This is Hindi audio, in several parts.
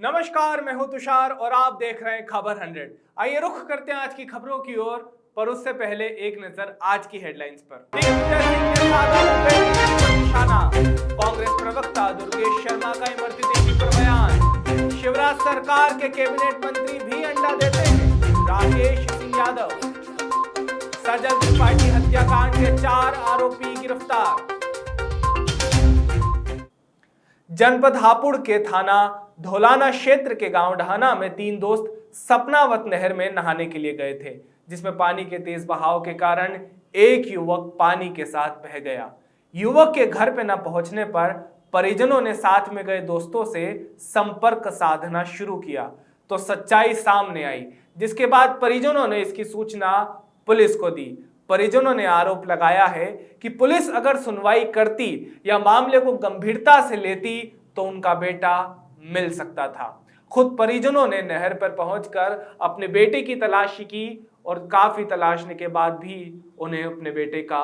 नमस्कार, मैं हूं तुषार और आप देख रहे हैं खबर 100। आइए रुख करते हैं आज की खबरों की ओर, पर उससे पहले एक नजर आज की हेडलाइंस पर। कांग्रेस प्रवक्ता दुर्गेश शर्मा का इमरती देवी पर बयान। शिवराज सरकार के कैबिनेट मंत्री भी अंडा देते हैं। राकेश सिंह यादव। सजल त्रिपाठी हत्याकांड के 4 आरोपी गिरफ्तार। जनपद हापुड़ के थाना धौलाना क्षेत्र के गांव ढहाना में 3 दोस्त सपनावत नहर में नहाने के लिए गए थे, जिसमें पानी के तेज बहाव के कारण एक युवक पानी के साथ बह गया। युवक के घर पे न पहुंचने पर परिजनों ने साथ में गए दोस्तों से संपर्क साधना शुरू किया तो सच्चाई सामने आई, जिसके बाद परिजनों ने इसकी सूचना पुलिस को दी। परिजनों ने आरोप लगाया है कि पुलिस अगर सुनवाई करती या मामले को गंभीरता से लेती तो उनका बेटा मिल सकता था। खुद परिजनों ने नहर पर पहुंचकर अपने बेटे की तलाशी की और काफी तलाशने के बाद भी उन्हें अपने बेटे का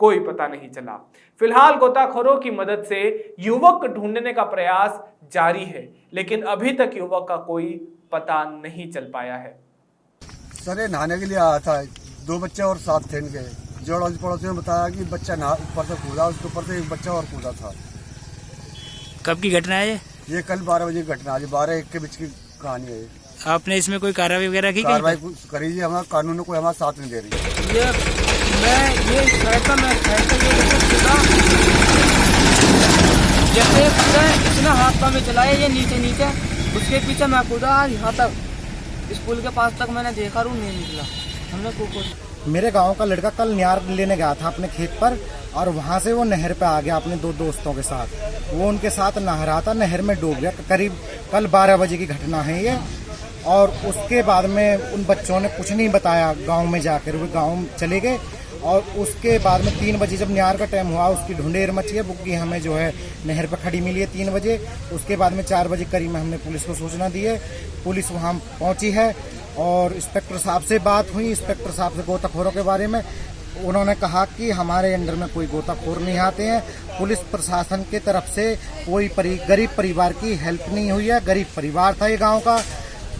कोई पता नहीं चला। फिलहाल गोताखोरों की मदद से युवक को ढूंढने का प्रयास जारी है, लेकिन अभी तक युवक का कोई पता नहीं चल पाया है। सर ये नहाने के लिए आया था, 2 बच्चे और साथ थे इनके। जो पड़ोसी ने बताया कि बच्चा ऊपर से कूदा, उसके ऊपर से एक बच्चा और कूदा था। कब की घटना है ये कल 12 बजे की घटना है। 12-1 के बीच की कहानी है। आपने इसमें कोई कार्रवाई वगैरह की? कार्रवाई करी जी, हमारा कानून कोई हमारा साथ नहीं दे रही है। जैसे इतना हाथ में चलाया ये नीचे उसके पीछे मैं कूदा यहाँ तक, इस पुल के पास तक मैंने देखा रू नहीं निकला। हमने मेरे गांव का लड़का कल न्यार लेने गया था अपने खेत पर, और वहां से वो नहर पे आ गया अपने 2 दोस्तों के साथ। वो उनके साथ नहा रहा था, नहर में डूब गया। करीब कल 12 बजे की घटना है ये। और उसके बाद में उन बच्चों ने कुछ नहीं बताया गांव में जाकर, वो गांव चले गए। और उसके बाद में 3 बजे जब न्यार का टाइम हुआ, उसकी ढूंढेर मची है। बुग्गी हमें जो है नहर पर खड़ी मिली है 3 बजे। उसके बाद में 4 बजे करीब में हमने पुलिस को सूचना दी है। पुलिस वहाँ पहुंची है और इंस्पेक्टर साहब से बात हुई। इंस्पेक्टर साहब से गोताखोरों के बारे में उन्होंने कहा कि हमारे अंडर में कोई गोताखोर नहीं आते हैं। पुलिस प्रशासन की तरफ से कोई गरीब परिवार की हेल्प नहीं हुई है। गरीब परिवार था ये गांव का,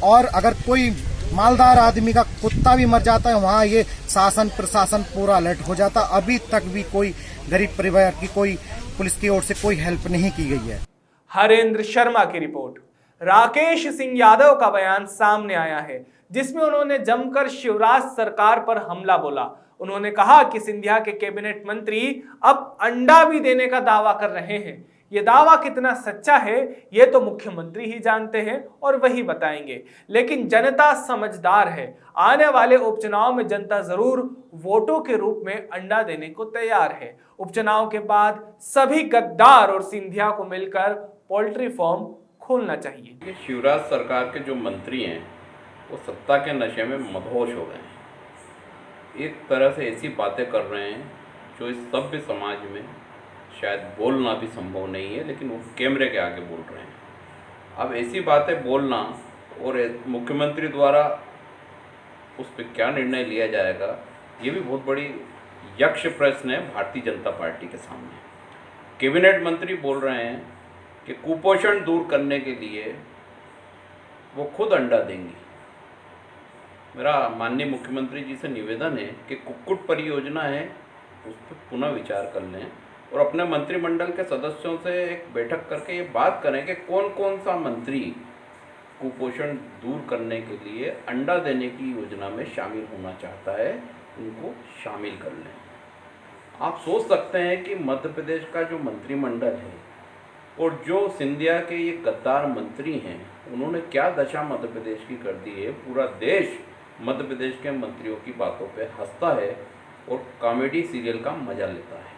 और अगर कोई मालदार आदमी का कुत्ता भी मर जाता है वहाँ ये शासन प्रशासन पूरा अलर्ट हो जाता। अभी तक भी कोई गरीब परिवार की कोई पुलिस की ओर से कोई हेल्प नहीं की गई है। हरेंद्र शर्मा की रिपोर्ट। राकेश सिंह यादव का बयान सामने आया है, जिसमें उन्होंने जमकर शिवराज सरकार पर हमला बोला। उन्होंने कहा कि सिंधिया के कैबिनेट मंत्री अब अंडा भी देने का दावा कर रहे हैं। यह दावा कितना सच्चा है ये तो मुख्यमंत्री ही जानते हैं और वही बताएंगे, लेकिन जनता समझदार है। आने वाले उपचुनाव में जनता जरूर वोटों के रूप में अंडा देने को तैयार है। उपचुनाव के बाद सभी गद्दार और सिंधिया को मिलकर पोल्ट्री फार्म खोलना चाहिए। शिवराज सरकार के जो मंत्री हैं वो सत्ता के नशे में मदहोश हो गए हैं। एक तरह से ऐसी बातें कर रहे हैं जो इस सभ्य समाज में शायद बोलना भी संभव नहीं है, लेकिन वो कैमरे के आगे बोल रहे हैं। अब ऐसी बातें बोलना और मुख्यमंत्री द्वारा उस पर क्या निर्णय लिया जाएगा, ये भी बहुत बड़ी यक्ष प्रश्न है भारतीय जनता पार्टी के सामने। कैबिनेट मंत्री बोल रहे हैं कि कुपोषण दूर करने के लिए वो खुद अंडा देंगी। मेरा माननीय मुख्यमंत्री जी से निवेदन है कि कुक्कुट परियोजना है उस पर पुनः विचार कर लें और अपने मंत्रिमंडल के सदस्यों से एक बैठक करके ये बात करें कि कौन कौन सा मंत्री कुपोषण दूर करने के लिए अंडा देने की योजना में शामिल होना चाहता है, उनको शामिल कर लें। आप सोच सकते हैं कि मध्य प्रदेश का जो मंत्रिमंडल है और जो सिंधिया के ये गद्दार मंत्री हैं, उन्होंने क्या दशा मध्य प्रदेश की कर दी है। पूरा देश मध्य प्रदेश के मंत्रियों की बातों पे हंसता है और कॉमेडी सीरियल का मजा लेता है।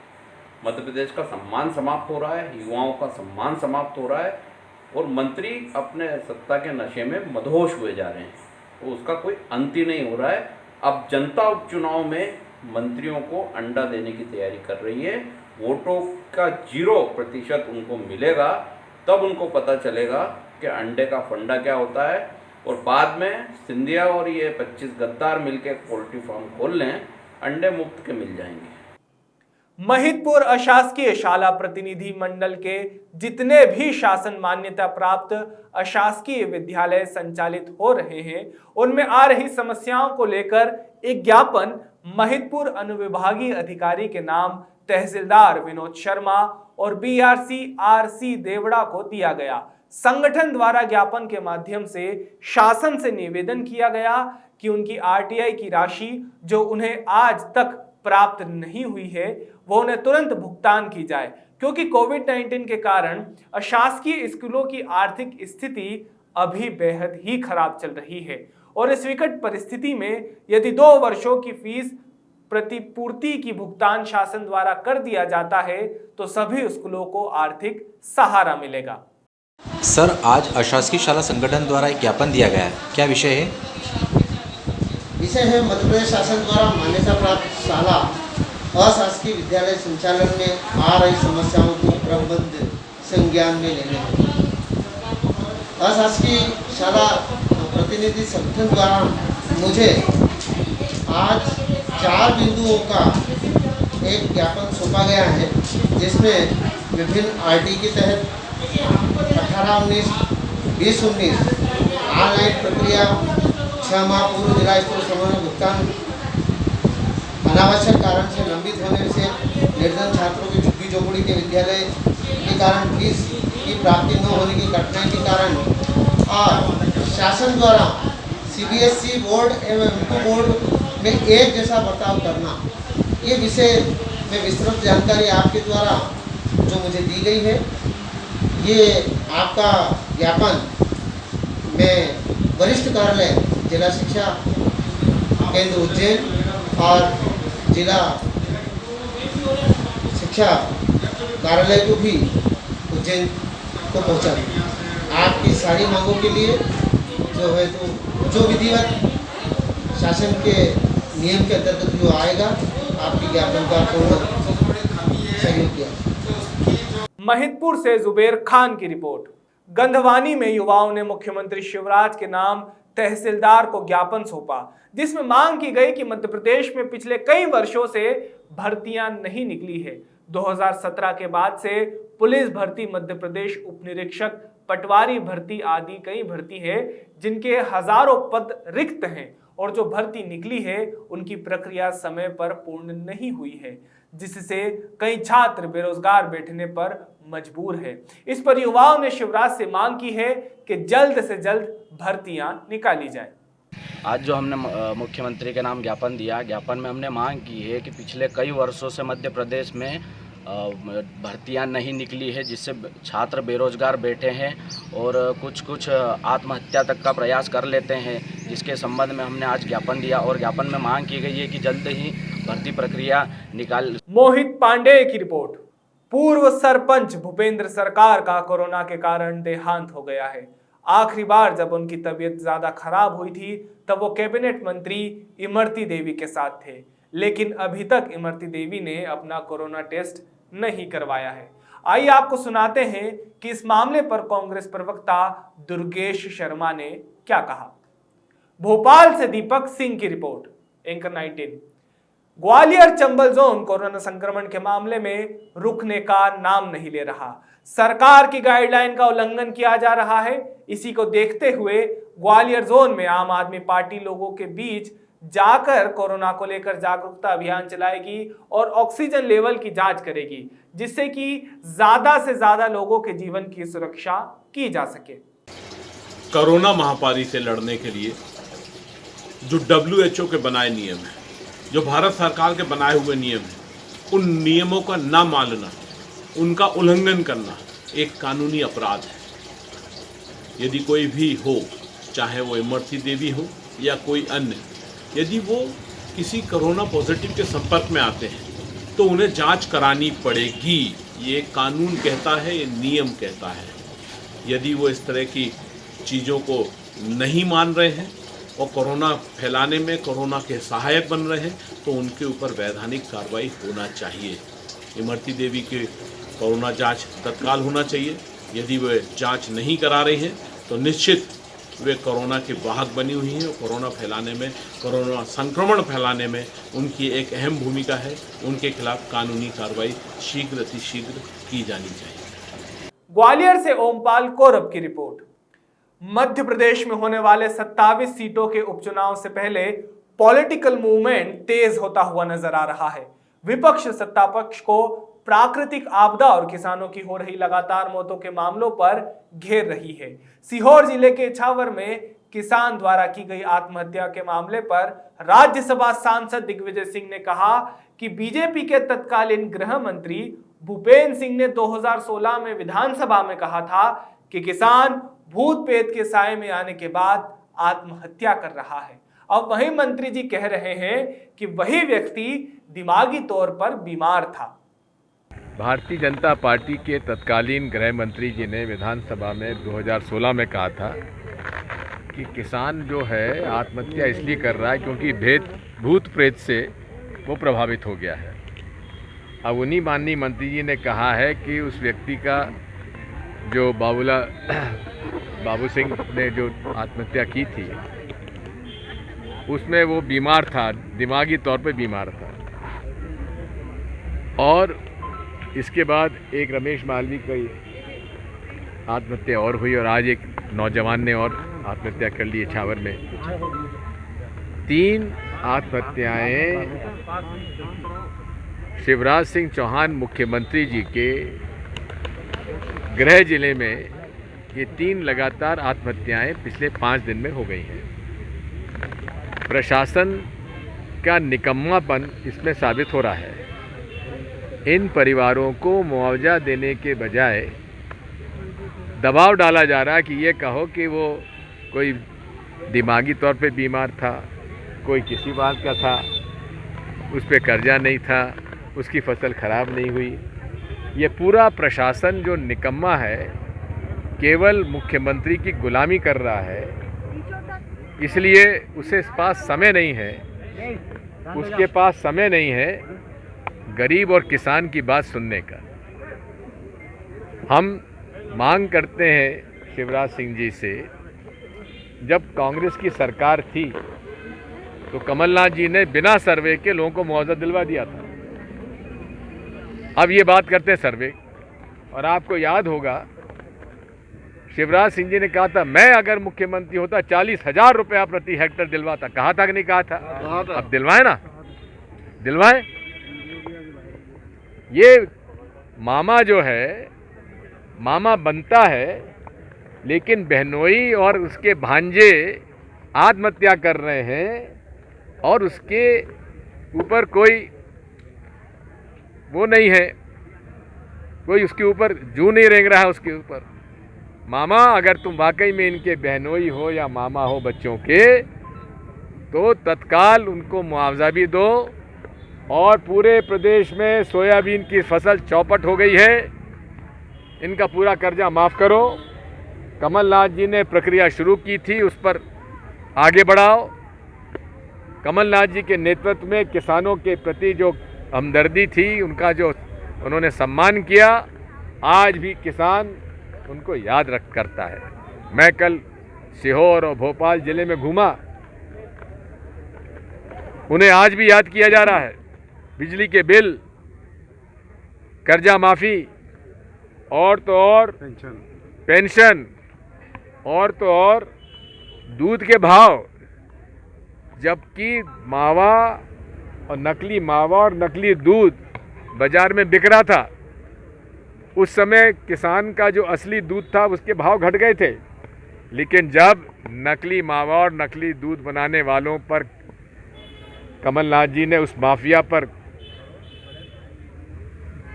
मध्य प्रदेश का सम्मान समाप्त हो रहा है, युवाओं का सम्मान समाप्त हो रहा है और मंत्री अपने सत्ता के नशे में मदहोश हुए जा रहे हैं। तो उसका कोई अंत ही नहीं हो रहा है। अब जनता उपचुनाव में मंत्रियों को अंडा देने की तैयारी कर रही है। वोटों का 0% उनको मिलेगा, तब उनको पता चलेगा कि अंडे का फंडा क्या होता है। और बाद में सिंधिया और ये 25 गद्दार मिलकर पोल्ट्री फार्म खोल लें, अंडे मुफ्त के मिल जाएंगे। महिदपुर अशासकीय शाला प्रतिनिधि मंडल के जितने भी शासन मान्यता प्राप्त अशासकीय विद्यालय संचालित हो रहे हैं, उनमें आ रही समस्याओं को लेकर एक ज्ञापन महिदपुर अनुविभागीय अधिकारी के नाम तहसीलदार विनोद शर्मा और बीआरसी आरसी देवड़ा को दिया गया। संगठन द्वारा ज्ञापन के माध्यम से शासन से निवेदन किया गया कि उनकी आरटीआई की राशि जो उन्हें आज तक प्राप्त नहीं हुई है वो उन्हें तुरंत भुगतान की जाए, क्योंकि कोविड-19 के कारण अशासकीय स्कूलों की आर्थिक स्थिति अभी बेहद ही खराब चल रही है और इस विकट परिस्थिति में यदि 2 वर्षों की फीस प्रतिपूर्ति की भुगतान शासन द्वारा कर दिया जाता है तो सभी स्कूलों को आर्थिक सहारा मिलेगा। सर, आज अशासकीय शाला संगठन द्वारा एक ज्ञापन दिया गया है, क्या विषय है? विषय है मध्य प्रदेश शासन द्वारा मान्यता प्राप्त शाला अशासकीय विद्यालय संचालन में आ रही समस्याओं को प्रबंध संज्ञान में लेने में। अशासकीय शाला प्रतिनिधि संगठन द्वारा मुझे आज 4 बिंदुओं का एक ज्ञापन सौंपा गया है, जिसमें विभिन्न आरटी के तहत 18-19, 20-19 ऑनलाइन प्रक्रिया, 6 माह पूर्व जिला स्तर समन्वय भुगतान, अनावश्यक कारण से लंबित होने से निर्धन छात्रों की झुग्गी झोपड़ी के विद्यालय के कारण फीस की प्राप्ति न होने की कठिनाई के कारण और शासन द्वारा सीबीएसई बोर्ड एवं एमपी बोर्ड में एक जैसा बर्ताव करना, ये विषय में विस्तृत जानकारी आपके द्वारा जो मुझे दी गई है, ये आपका ज्ञापन मैं वरिष्ठ कार्यालय जिला शिक्षा केंद्र उज्जैन और जिला शिक्षा कार्यालय को भी उज्जैन को पहुंचा दूँ। आपकी सारी मांगों के लिए जो है तो जो विधिवत शासन के नियम के अंतर्गत जो आएगा, आपकी ज्ञापन का पूर्ण सहयोग किया। महिदपुर से जुबेर खान की रिपोर्ट। गंधवानी में युवाओं ने मुख्यमंत्री शिवराज के नाम तहसीलदार को ज्ञापन सौंपा, जिसमें मांग की गई कि मध्य प्रदेश में पिछले कई वर्षों से भर्तियां नहीं निकली है। 2017 के बाद से पुलिस भर्ती, मध्य प्रदेश उप निरीक्षक, पटवारी भर्ती आदि कई भर्ती है जिनके हजारों पद रिक्त हैं और जो भर्ती निकली है उनकी प्रक्रिया समय पर पूर्ण नहीं हुई है, जिससे कई छात्र बेरोजगार बैठने पर मजबूर है। इस पर युवाओं ने शिवराज से मांग की है कि जल्द से जल्द भर्तियां निकाली जाए। आज जो हमने मुख्यमंत्री के नाम ज्ञापन दिया, ज्ञापन में हमने मांग की है कि पिछले कई वर्षों से मध्य प्रदेश में भर्तियां नहीं निकली है, जिससे छात्र बेरोजगार बैठे हैं और कुछ आत्महत्या तक का प्रयास कर लेते हैं, जिसके संबंध में हमने आज ज्ञापन दिया और ज्ञापन में मांग की गई है कि जल्द ही भर्ती प्रक्रिया निकाल। मोहित पांडे की रिपोर्ट। पूर्व सरपंच भूपेंद्र सरकार का कोरोना के कारण देहांत हो गया है। आखिरी बार जब उनकी तबीयत ज्यादा खराब हुई थी तब वो कैबिनेट मंत्री इमरती देवी के साथ थे, लेकिन अभी तक इमरती देवी ने अपना कोरोना टेस्ट नहीं करवाया है। आइए आपको सुनाते हैं कि इस मामले पर कांग्रेस प्रवक्ता दुर्गेश शर्मा ने क्या कहा। भोपाल से दीपक सिंह की report. Anchor 19। Gwalior Chambal zone corona संक्रमण के मामले में रुकने का नाम नहीं ले रहा। सरकार की गाइडलाइन का उल्लंघन किया जा रहा है। इसी को देखते हुए ग्वालियर जोन में आम आदमी पार्टी लोगों के बीच जाकर कोरोना को लेकर जागरूकता अभियान चलाएगी और ऑक्सीजन लेवल की जांच करेगी, जिससे कि ज्यादा से ज्यादा लोगों के जीवन की सुरक्षा की जा सके। कोरोना महामारी से लड़ने के लिए जो WHO के बनाए नियम हैं, जो भारत सरकार के बनाए हुए नियम हैं, उन नियमों का ना मानना, उनका उल्लंघन करना एक कानूनी अपराध है। यदि कोई भी हो, चाहे वो इमरती देवी हो या कोई अन्य, यदि वो किसी कोरोना पॉजिटिव के संपर्क में आते हैं तो उन्हें जांच करानी पड़ेगी। ये कानून कहता है, ये नियम कहता है। यदि वो इस तरह की चीज़ों को नहीं मान रहे हैं और कोरोना फैलाने में कोरोना के सहायक बन रहे हैं तो उनके ऊपर वैधानिक कार्रवाई होना चाहिए। इमरती देवी की कोरोना जांच तत्काल होना चाहिए। यदि वे जांच नहीं करा रही हैं तो निश्चित वे कोरोना की वाहक बनी हुई हैं। कोरोना फैलाने में, कोरोना संक्रमण फैलाने में उनकी एक अहम भूमिका है। उनके खिलाफ कानूनी कार्रवाई शीघ्र अतिशीघ्र की जानी चाहिए। ग्वालियर से ओमपाल कौरव की रिपोर्ट। मध्य प्रदेश में होने वाले 27 सीटों के उपचुनाव से पहले पॉलिटिकल मूवमेंट तेज होता हुआ नजर आ रहा है। विपक्ष सत्ता पक्ष को प्राकृतिक आपदा और किसानों की हो रही लगातार मौतों के मामलों पर घेर रही है। सीहोर जिले के इछावर में किसान द्वारा की गई आत्महत्या के मामले पर राज्यसभा सांसद दिग्विजय सिंह ने कहा कि बीजेपी के तत्कालीन गृह मंत्री भूपेंद्र सिंह ने 2016 में विधानसभा में कहा था कि किसान भूत प्रेत के साए में आने के बाद आत्महत्या कर रहा है। अब वही मंत्री जी कह रहे हैं कि वही व्यक्ति दिमागी तौर पर बीमार था। भारतीय जनता पार्टी के तत्कालीन गृह मंत्री जी ने विधानसभा में 2016 में कहा था कि किसान जो है आत्महत्या इसलिए कर रहा है क्योंकि भूत प्रेत से वो प्रभावित हो गया है। अब उन्हीं माननीय मंत्री जी ने कहा है कि उस व्यक्ति का जो बाबू सिंह ने जो आत्महत्या की थी उसमें वो बीमार था, दिमागी तौर पे बीमार था। और इसके बाद एक रमेश मालवी की आत्महत्या और हुई और आज एक नौजवान ने और आत्महत्या कर ली इछावर में। 3 आत्महत्याएं शिवराज सिंह चौहान मुख्यमंत्री जी के गृह जिले में, ये 3 लगातार आत्महत्याएं पिछले 5 दिन में हो गई हैं। प्रशासन का निकम्मापन इसमें साबित हो रहा है। इन परिवारों को मुआवजा देने के बजाय दबाव डाला जा रहा है कि ये कहो कि वो कोई दिमागी तौर पे बीमार था, कोई किसी बात का था, उस पे कर्जा नहीं था, उसकी फसल खराब नहीं हुई। ये पूरा प्रशासन जो निकम्मा है, केवल मुख्यमंत्री की गुलामी कर रहा है, इसलिए उसके पास समय नहीं है गरीब और किसान की बात सुनने का। हम मांग करते हैं शिवराज सिंह जी से, जब कांग्रेस की सरकार थी तो कमलनाथ जी ने बिना सर्वे के लोगों को मुआवजा दिलवा दिया था। अब ये बात करते हैं सर्वे, और आपको याद होगा शिवराज सिंह जी ने कहा था मैं अगर मुख्यमंत्री होता 40,000 रुपया प्रति हेक्टेयर दिलवाता। कहा था कि नहीं कहा था? अब दिलवाए ना, दिलवाए। ये मामा जो है, मामा बनता है, लेकिन बहनोई और उसके भांजे आत्महत्या कर रहे हैं और उसके ऊपर कोई वो नहीं है, कोई उसके ऊपर जू नहीं रेंग रहा है उसके ऊपर। मामा अगर तुम वाकई में इनके बहनोई हो या मामा हो बच्चों के, तो तत्काल उनको मुआवजा भी दो। और पूरे प्रदेश में सोयाबीन की फसल चौपट हो गई है, इनका पूरा कर्जा माफ़ करो। कमलनाथ जी ने प्रक्रिया शुरू की थी, उस पर आगे बढ़ाओ। कमलनाथ जी के नेतृत्व में किसानों के प्रति जो हमदर्दी थी, उनका जो उन्होंने सम्मान किया, आज भी किसान उनको याद करता है। मैं कल सीहोर और भोपाल जिले में घूमा, उन्हें आज भी याद किया जा रहा है। बिजली के बिल, कर्जा माफ़ी, और तो और पेंशन, और तो और दूध के भाव, जबकि मावा और नकली दूध बाजार में बिक रहा था। उस समय किसान का जो असली दूध था उसके भाव घट गए थे, लेकिन जब नकली मावा और नकली दूध बनाने वालों पर कमलनाथ जी ने उस माफिया पर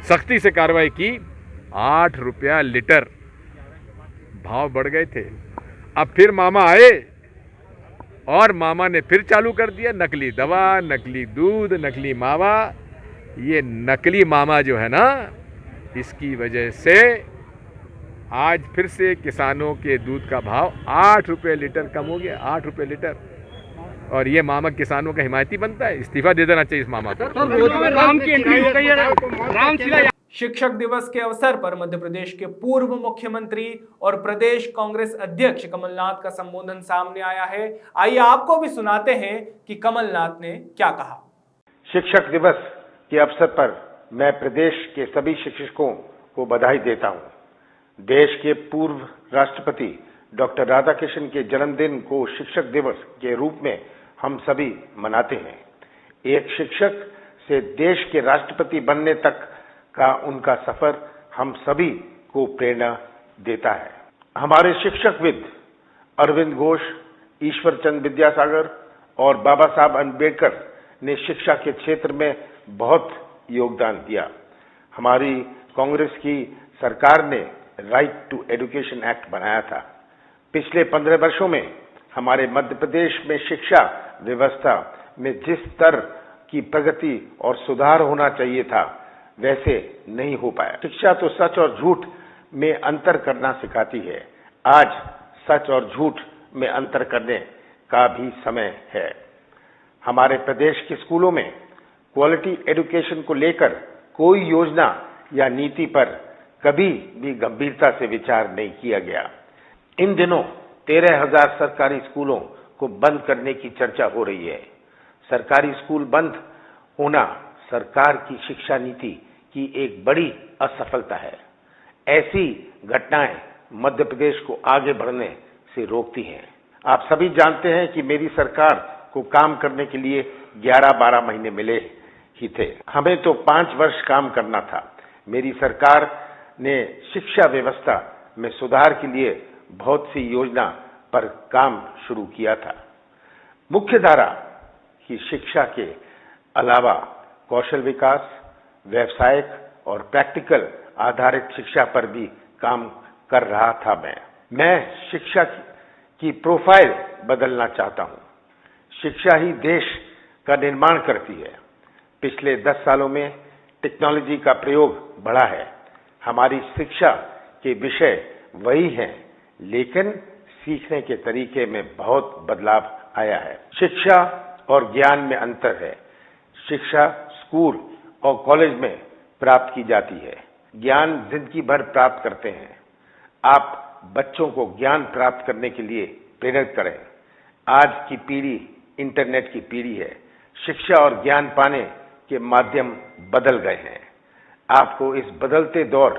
सख्ती से कार्रवाई की, 8 रुपया लीटर भाव बढ़ गए थे। अब फिर मामा आए और मामा ने फिर चालू कर दिया नकली दवा, नकली दूध, नकली मावा। ये नकली मामा जो है ना, इसकी वजह से आज फिर से किसानों के दूध का भाव 8 रुपये लीटर कम हो गया, 8 रुपये लीटर। और ये मामा किसानों का हिमायती बनता है? इस्तीफा दे देना चाहिए इस मामा को। शिक्षक दिवस के अवसर पर मध्य प्रदेश के पूर्व मुख्यमंत्री और प्रदेश कांग्रेस अध्यक्ष कमलनाथ का संबोधन सामने आया है। आइए आपको भी सुनाते हैं कि कमलनाथ ने क्या कहा। शिक्षक दिवस के अवसर पर मैं प्रदेश के सभी शिक्षकों को बधाई देता हूं। देश के पूर्व राष्ट्रपति डॉक्टर राधाकृष्णन के जन्मदिन को शिक्षक दिवस के रूप में हम सभी मनाते हैं। एक शिक्षक से देश के राष्ट्रपति बनने तक का उनका सफर हम सभी को प्रेरणा देता है। हमारे शिक्षकविद अरविंद घोष, ईश्वर चंद्र विद्यासागर और बाबा साहब अम्बेडकर ने शिक्षा के क्षेत्र में बहुत योगदान दिया। हमारी कांग्रेस की सरकार ने राइट टू एजुकेशन एक्ट बनाया था। पिछले 15 वर्षों में हमारे मध्य प्रदेश में शिक्षा व्यवस्था में जिस स्तर की प्रगति और सुधार होना चाहिए था वैसे नहीं हो पाया। शिक्षा तो सच और झूठ में अंतर करना सिखाती है। आज सच और झूठ में अंतर करने का भी समय है। हमारे प्रदेश के स्कूलों में क्वालिटी एजुकेशन को लेकर कोई योजना या नीति पर कभी भी गंभीरता से विचार नहीं किया गया। इन दिनों 13,000 सरकारी स्कूलों को बंद करने की चर्चा हो रही है। सरकारी स्कूल बंद होना सरकार की शिक्षा नीति की एक बड़ी असफलता है। ऐसी घटनाएं मध्य प्रदेश को आगे बढ़ने से रोकती हैं। आप सभी जानते हैं कि मेरी सरकार को काम करने के लिए 11-12 महीने मिले ही थे। हमें तो 5 वर्ष काम करना था। मेरी सरकार ने शिक्षा व्यवस्था में सुधार के लिए बहुत सी योजना पर काम शुरू किया था। मुख्य धारा की शिक्षा के अलावा कौशल विकास, व्यावसायिक और प्रैक्टिकल आधारित शिक्षा पर भी काम कर रहा था। मैं शिक्षा की प्रोफाइल बदलना चाहता हूं। शिक्षा ही देश का निर्माण करती है। पिछले 10 सालों में टेक्नोलॉजी का प्रयोग बढ़ा है। हमारी शिक्षा के विषय वही हैं, लेकिन सीखने के तरीके में बहुत बदलाव आया है। शिक्षा और ज्ञान में अंतर है। शिक्षा स्कूल और कॉलेज में प्राप्त की जाती है। ज्ञान जिंदगी भर प्राप्त करते हैं। आप बच्चों को ज्ञान प्राप्त करने के लिए प्रेरित करें। आज की पीढ़ी इंटरनेट की पीढ़ी है। शिक्षा और ज्ञान पाने के माध्यम बदल गए हैं। आपको इस बदलते दौर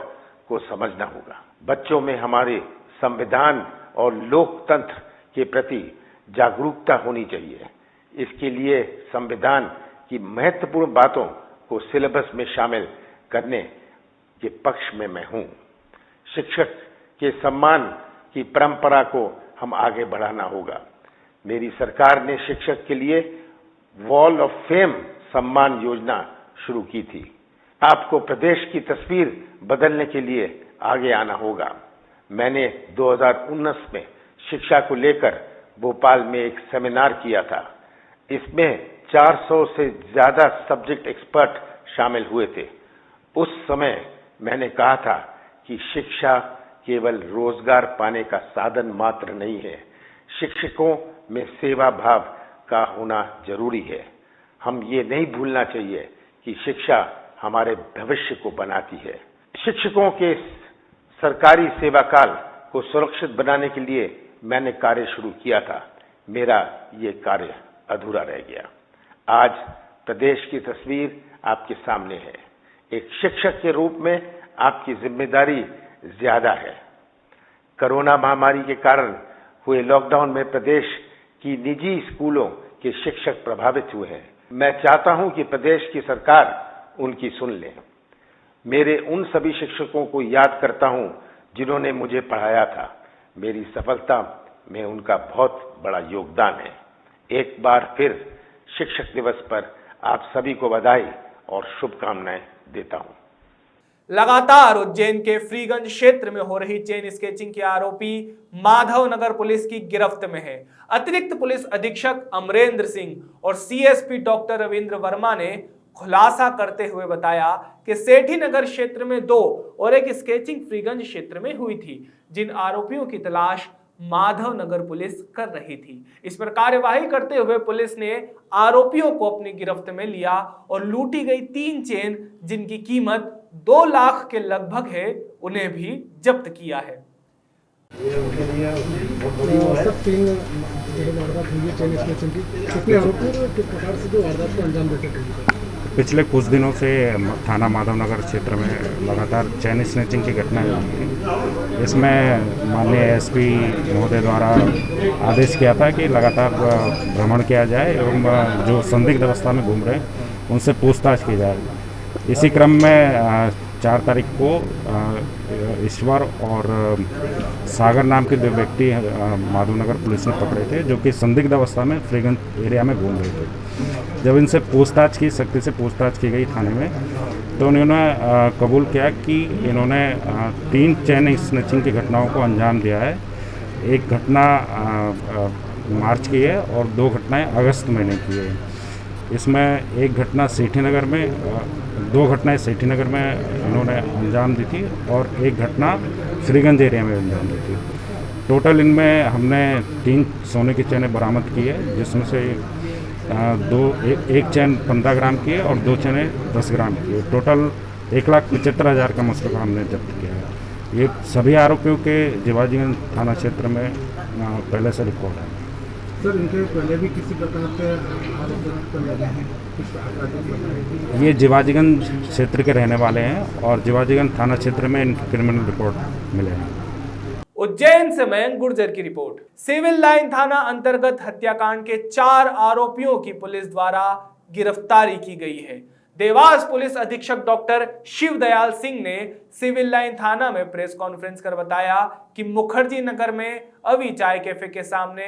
को समझना होगा। बच्चों में हमारे संविधान और लोकतंत्र के प्रति जागरूकता होनी चाहिए। इसके लिए संविधान की महत्वपूर्ण बातों को सिलेबस में शामिल करने के पक्ष में मैं हूं। शिक्षक के सम्मान की परंपरा को हम आगे बढ़ाना होगा। मेरी सरकार ने शिक्षक के लिए wall of fame Samman Yojana शुरू की थी। आपको प्रदेश की तस्वीर बदलने के लिए आगे आना होगा। मैंने 2019 में शिक्षा को लेकर भोपाल में एक सेमिनार किया था। इसमें 400 से ज्यादा सब्जेक्ट एक्सपर्ट शामिल हुए थे। उस समय मैंने कहा था कि शिक्षा केवल रोजगार पाने का साधन मात्र नहीं है। शिक्षकों में सेवा भाव का होना जरूरी है। हम ये नहीं भूलना चाहिए कि शिक्षा हमारे भविष्य को बनाती है। शिक्षकों के सरकारी सेवा काल को सुरक्षित बनाने के लिए मैंने कार्य शुरू किया था। मेरा ये कार्य अधूरा रह गया। आज प्रदेश की तस्वीर आपके सामने है। एक शिक्षक के रूप में आपकी जिम्मेदारी ज्यादा है। कोरोना महामारी के कारण हुए लॉकडाउन में प्रदेश की निजी स्कूलों के शिक्षक प्रभावित हुए हैं। मैं चाहता हूं कि प्रदेश की सरकार उनकी सुन ले। मेरे उन सभी शिक्षकों को याद करता हूं जिन्होंने मुझे पढ़ाया था। मेरी सफलता में उनका बहुत बड़ा योगदान है। एक बार फिर शिक्षक दिवस पर आप सभी को बधाई और शुभकामनाएं देता हूं। लगातार उज्जैन के फ्रीगंज क्षेत्र में हो रही चेन स्केचिंग के आरोपी माधव नगर पुलिस की गिरफ्त में है। अतिरिक्त पुलिस अधीक्षक अमरेंद्र सिंह और सीएसपी डॉक्टर रविंद्र वर्मा ने खुलासा करते हुए बताया कि सेठी नगर क्षेत्र में 2 और एक स्केचिंग फ्रीगंज क्षेत्र में हुई थी, जिन आरोपियों की तलाश माधव नगर पुलिस कर रही थी। इस पर कार्यवाही करते हुए पुलिस ने आरोपियों को अपनी गिरफ्त में लिया और लूटी गई 3 चेन, जिनकी कीमत 2 लाख के लगभग है, उन्हें भी जब्त किया है। पिछले कुछ दिनों से थाना माधवनगर क्षेत्र में लगातार चैन स्नैचिंग की घटनाएं हुई हैं। इसमें माननीय एसपी महोदय द्वारा आदेश किया था कि लगातार भ्रमण किया जाए एवं जो संदिग्ध अवस्था में घूम रहे हैं उनसे पूछताछ की जाए। इसी क्रम में 4 तारीख को ईश्वर और सागर नाम के 2 व्यक्ति माधवनगर पुलिस ने पकड़े थे, जो कि संदिग्ध अवस्था में फ्रीगंज एरिया में घूम रहे थे। जब इनसे पूछताछ की, सख्ती से पूछताछ की गई थाने में, तो उन्होंने कबूल किया कि इन्होंने 3 चैन स्नैचिंग की घटनाओं को अंजाम दिया है। एक घटना मार्च की है और 2 घटनाएं अगस्त महीने की है। इसमें एक घटना सेठी नगर में, 2 घटनाएं सेठी नगर में इन्होंने अंजाम दी थी और एक घटना फ्रीगंज एरिया में अंजाम दी थी। टोटल इनमें हमने 3 सोने की चैनें बरामद की है, जिसमें से एक चैन 15 ग्राम की है और 2 चैनें 10 ग्राम की है। टोटल 1,75,000 का मसला हमने जब्त किया है। ये सभी आरोपियों के जिवाजीगंज थाना क्षेत्र में पहले से रिकॉर्ड है। सर, इनके पहले भी किसी प्रकार के आरोप लगे हैं? ये जिवाजीगंज क्षेत्र के रहने वाले हैं और जिवाजीगंज थाना क्षेत्र में इनके क्रिमिनल रिकॉर्ड मिले हैं। उज्जैन से मयंक गुर्जर की रिपोर्ट। सिविल लाइन थाना अंतर्गत हत्याकांड के 4 आरोपियों की पुलिस द्वारा गिरफ्तारी की गई है। देवास पुलिस अधीक्षक डॉक्टर शिवदयाल सिंह ने सिविल लाइन थाना में प्रेस कॉन्फ्रेंस कर बताया कि मुखर्जी नगर में अभी चाय कैफे के सामने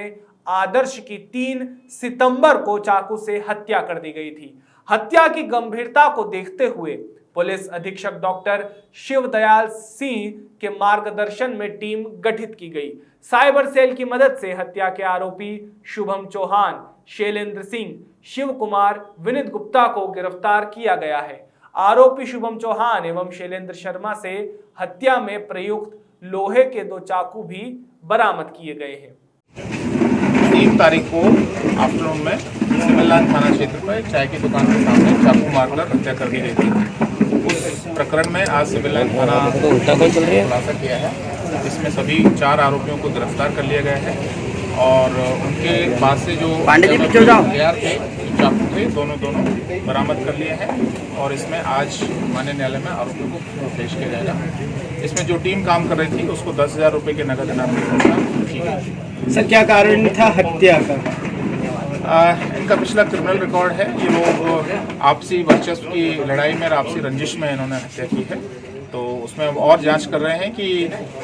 आदर्श की 3 सितंबर को चाकू से हत्या कर दी गई थी। हत्या की गंभीरता को देखते हुए पुलिस अधीक्षक डॉक्टर शिवदयाल सिंह के मार्गदर्शन में टीम गठित की गई। साइबर सेल की मदद से हत्या के आरोपी शुभम चौहान, शैलेंद्र सिंह, शिव कुमार, विनीत गुप्ता को गिरफ्तार किया गया है। आरोपी शुभम चौहान एवं शैलेंद्र शर्मा से हत्या में प्रयुक्त लोहे के 2 चाकू भी बरामद किए गए हैं। 3 तारीख को आफ्टरनून में सिविल लाइन थाना क्षेत्र में चाय की दुकान के सामने चाकू मारकर हत्या कर दी गई थी। उस प्रकरण में आज सिविल लाइन थाना खुलासा किया है। इसमें सभी 4 आरोपियों को गिरफ्तार कर लिया गया है और उनके पास से जो तैयार थे चाकू थे दोनों बरामद कर लिए हैं और इसमें आज माननीय न्यायालय में आरोपियों को पेश किया जाएगा। इसमें जो टीम काम कर रही थी उसको 10,000 रुपये के नगद इनाम की घोषणा की गई। सर, क्या कारण था हत्या का? इनका पिछला क्रिमिनल रिकॉर्ड है। ये लोग आपसी वर्चस्व की लड़ाई में, आपसी रंजिश में इन्होंने हत्या की है, तो उसमें और जांच कर रहे हैं कि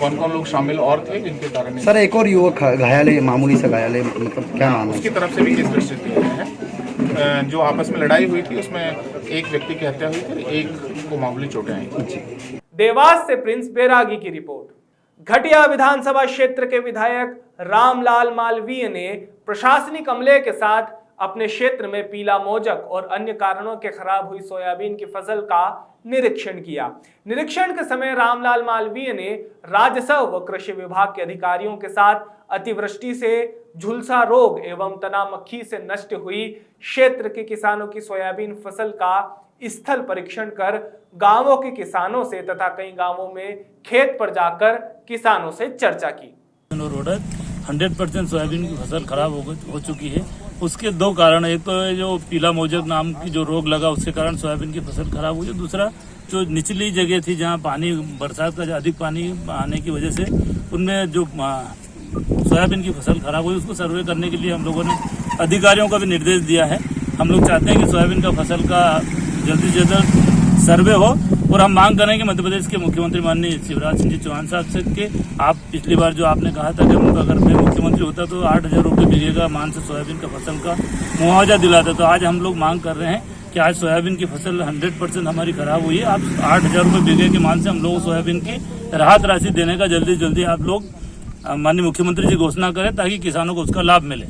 कौन कौन लोग शामिल और थे जिनके कारण। सर, एक और युवक घायल है, मामूली सा घायल है, मतलब क्या नाम है? उसकी तरफ से भी केस रजिस्टर किया है। जो आपस में लड़ाई हुई थी उसमें एक व्यक्ति की हत्या हुई थी, एक को मामूली चोटें आई। देवास से प्रिंस बैरागी की रिपोर्ट। घटिया विधानसभा क्षेत्र के विधायक रामलाल मालवीय ने प्रशासनिक अमले के साथ अपने क्षेत्र में पीला मोजक और अन्य कारणों के खराब हुई सोयाबीन की फसल का निरीक्षण किया। निरीक्षण के समय रामलाल मालवीय ने राजस्व व कृषि विभाग के अधिकारियों के साथ अतिवृष्टि से झुलसा रोग एवं तना मक्खी से नष्ट हुई क्षेत्र के किसानों की सोयाबीन फसल का स्थल परीक्षण कर गांवों के किसानों से तथा कई गांवों में खेत पर जाकर किसानों से चर्चा की। 100% सोयाबीन की फसल खराब हो चुकी है। उसके 2 कारण, एक तो जो पीला मोजक नाम की जो रोग लगा उसके कारण सोयाबीन की फसल खराब हुई है। दूसरा, जो निचली जगह थी जहां पानी, बरसात का अधिक पानी आने की वजह से उनमें जो सोयाबीन की फसल खराब हुई, उसको सर्वे करने के लिए हम लोगों ने अधिकारियों का भी निर्देश दिया है। हम लोग चाहते हैं कि सोयाबीन का फसल का जल्दी से जल्द सर्वे हो और हम मांग करें कि मध्य प्रदेश के मुख्यमंत्री माननीय शिवराज सिंह चौहान साहब से कि आप पिछली बार जो आपने कहा था कि उनका अगर मैं मुख्यमंत्री होता तो 8,000 रुपये बीघे का मान से सोयाबीन का फसल का मुआवजा दिलाता। तो आज हम लोग मांग कर रहे हैं कि आज सोयाबीन की फसल 100% हमारी खराब हुई है। आप 8,000 रुपये बीघे के मान से हम लोग सोयाबीन की राहत राशि देने का जल्दी जल्दी आप लोग माननीय मुख्यमंत्री जी घोषणा करें ताकि किसानों को उसका लाभ मिले।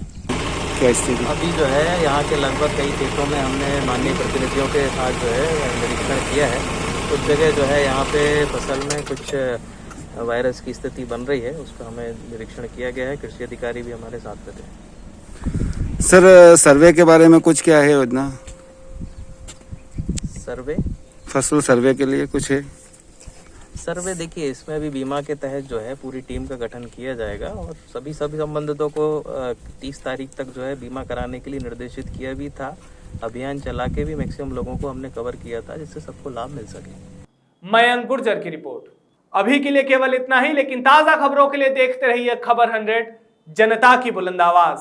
अभी जो है यहाँ के लगभग कई खेतों में हमने माननीय प्रतिनिधियों के साथ जो है निरीक्षण किया है। कुछ जगह जो है यहाँ पे फसल में कुछ वायरस की स्थिति बन रही है, उसका हमें निरीक्षण किया गया है। कृषि अधिकारी भी हमारे साथ में थे। सर, सर्वे के बारे में कुछ क्या है योजना? सर्वे फसल सर्वे के लिए कुछ है? सर्वे देखिए, इसमें भी बीमा के तहत जो है पूरी टीम का गठन किया जाएगा और सभी संबंधितों को 30 तारीख तक जो है बीमा कराने के लिए निर्देशित किया भी था। अभियान चला के भी मैक्सिमम लोगों को हमने कवर किया था जिससे सबको लाभ मिल सके। मयंक गुर्जर की रिपोर्ट। अभी के लिए केवल इतना ही, लेकिन ताजा खबरों के लिए देखते रहिए खबर 100, जनता की बुलंद आवाज।